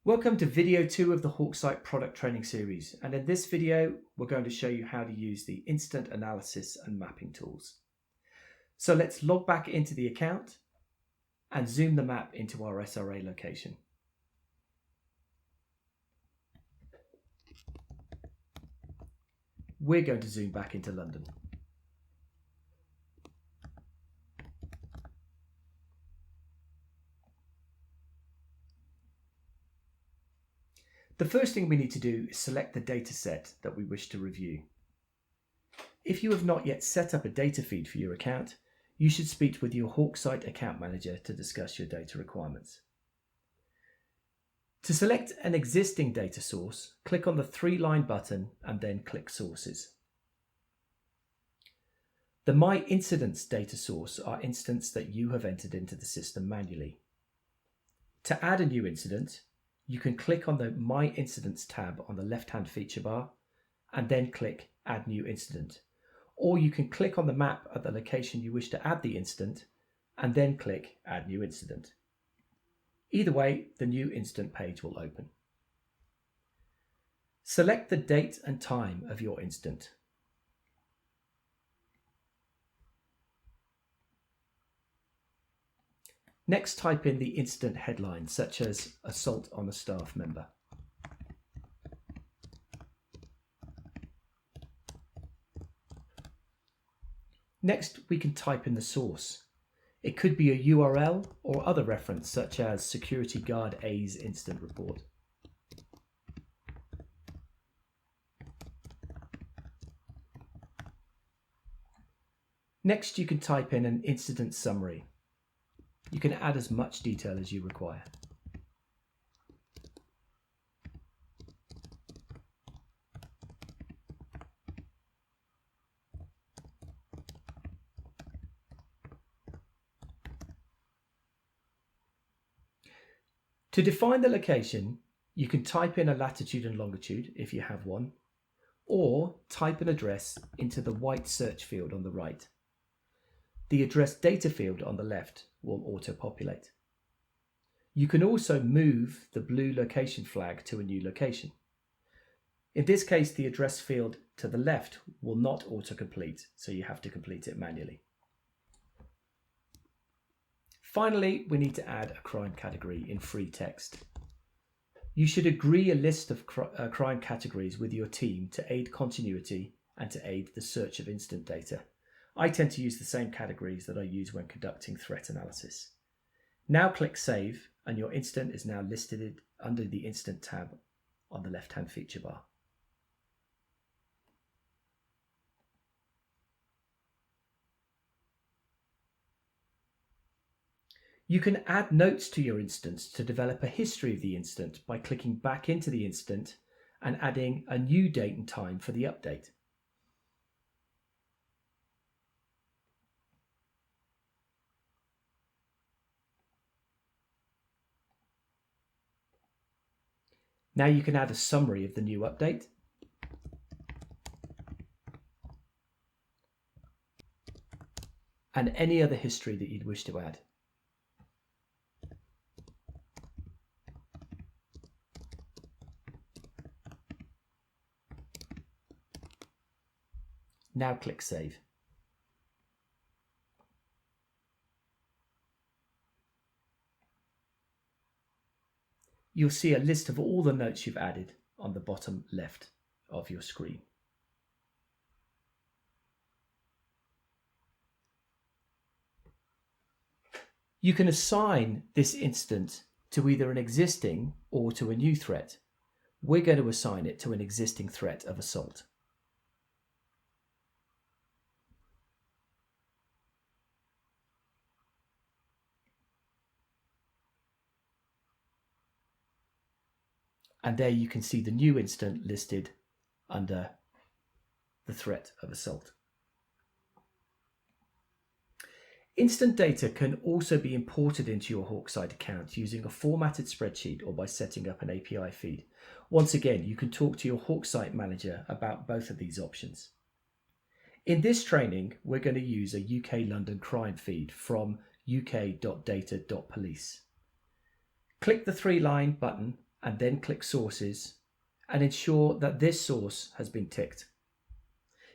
Welcome to video 2 of the Hawksite product training series, and in this video we're going to show you how to use the instant analysis and mapping tools. So let's log back into the account and zoom the map into our SRA location. We're going to zoom back into London. The first thing we need to do is select the data set that we wish to review. If you have not yet set up a data feed for your account, you should speak with your Hawksite account manager to discuss your data requirements. To select an existing data source, click on the 3-line button and then click Sources. The My Incidents data source are incidents that you have entered into the system manually. To add a new incident, you can click on the My Incidents tab on the left-hand feature bar and then click Add New Incident. Or you can click on the map at the location you wish to add the incident and then click Add New Incident. Either way, the new incident page will open. Select the date and time of your incident. Next, type in the incident headline, such as assault on a staff member. Next, we can type in the source. It could be a URL or other reference, such as Security Guard A's incident report. Next, you can type in an incident summary. You can add as much detail as you require. To define the location, you can type in a latitude and longitude if you have one, or type an address into the white search field on the right. The address data field on the left will auto-populate. You can also move the blue location flag to a new location. In this case, the address field to the left will not auto-complete, so you have to complete it manually. Finally, we need to add a crime category in free text. You should agree a list of crime categories with your team to aid continuity and to aid the search of incident data. I tend to use the same categories that I use when conducting threat analysis. Now click Save, and your incident is now listed under the Incident tab on the left-hand feature bar. You can add notes to your instance to develop a history of the incident by clicking back into the incident and adding a new date and time for the update. Now you can add a summary of the new update. And any other history that you'd wish to add. Now click Save. You'll see a list of all the notes you've added on the bottom left of your screen. You can assign this incident to either an existing or to a new threat. We're going to assign it to an existing threat of assault. And there you can see the new incident listed under the threat of assault. Instant data can also be imported into your Hawksite account using a formatted spreadsheet or by setting up an API feed. Once again, you can talk to your Hawksite manager about both of these options. In this training, we're going to use a UK London crime feed from uk.data.police. Click the 3-line button and then click Sources and ensure that this source has been ticked.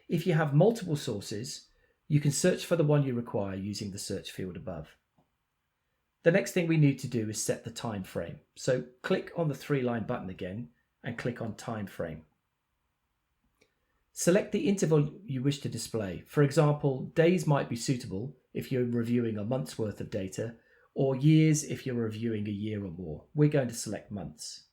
If you have multiple sources, you can search for the one you require using the search field above. The next thing we need to do is set the time frame. So click on the 3-line button again and click on Time Frame. Select the interval you wish to display. For example, days might be suitable if you're reviewing a month's worth of data, or years if you're reviewing a year or more. We're going to select months.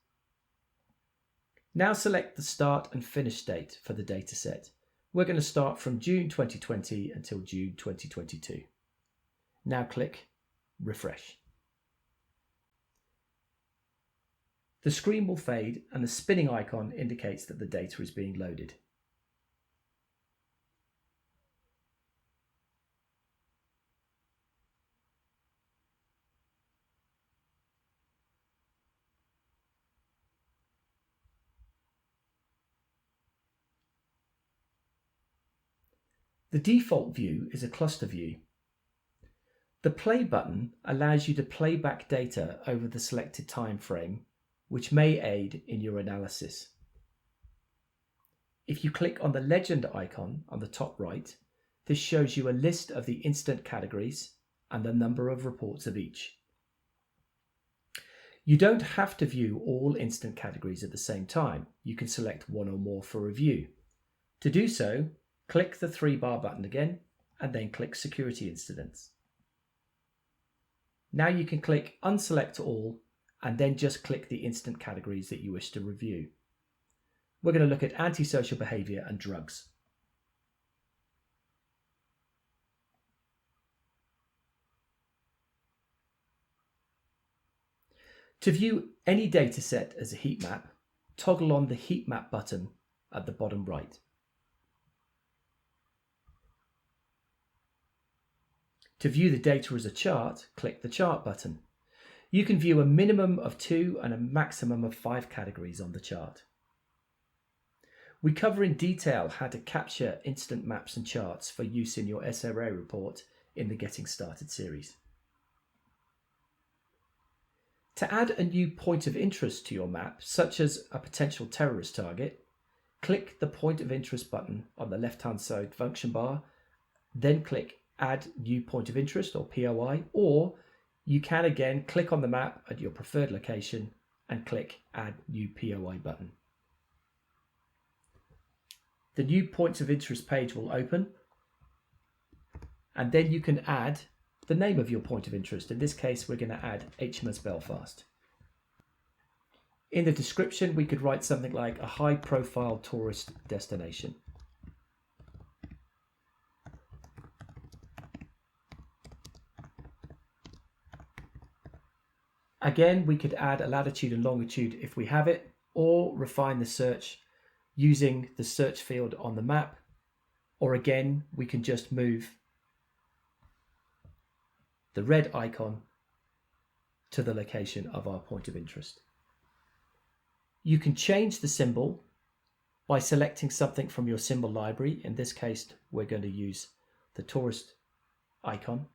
Now select the start and finish date for the data set. We're going to start from June 2020 until June 2022. Now click Refresh. The screen will fade and the spinning icon indicates that the data is being loaded. The default view is a cluster view. The play button allows you to play back data over the selected time frame, which may aid in your analysis. If you click on the legend icon on the top right, this shows you a list of the incident categories and the number of reports of each. You don't have to view all incident categories at the same time. You can select one or more for review. To do so, click the 3-bar button again and then click Security Incidents. Now you can click Unselect All and then just click the incident categories that you wish to review. We're going to look at antisocial behaviour and drugs. To view any data set as a heat map, toggle on the Heat Map button at the bottom right. To view the data as a chart, click the Chart button. You can view a minimum of 2 and a maximum of 5 categories on the chart. We cover in detail how to capture instant maps and charts for use in your SRA report in the Getting Started series. To add a new point of interest to your map, such as a potential terrorist target, click the Point of Interest button on the left-hand side function bar, then click Add New Point of Interest or POI, or you can again click on the map at your preferred location and click Add New POI button. The New Points of Interest page will open, and then you can add the name of your point of interest. In this case, we're going to add HMAS Belfast. In the description, we could write something like a high-profile tourist destination. Again, we could add a latitude and longitude if we have it, or refine the search using the search field on the map, or again, we can just move the red icon to the location of our point of interest. You can change the symbol by selecting something from your symbol library. In this case, we're going to use the tourist icon.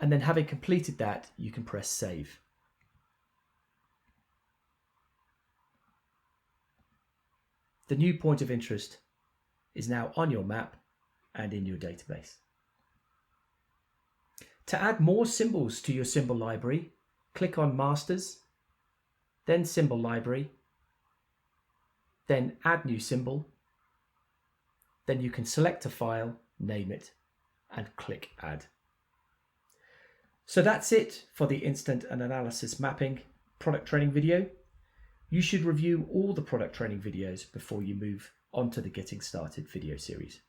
And then having completed that, you can press Save. The new point of interest is now on your map and in your database. To add more symbols to your symbol library, click on Masters, then Symbol Library, then Add New Symbol. Then you can select a file, name it, and click Add. So that's it for the Instant and Analysis Mapping product training video. You should review all the product training videos before you move on to the Getting Started video series.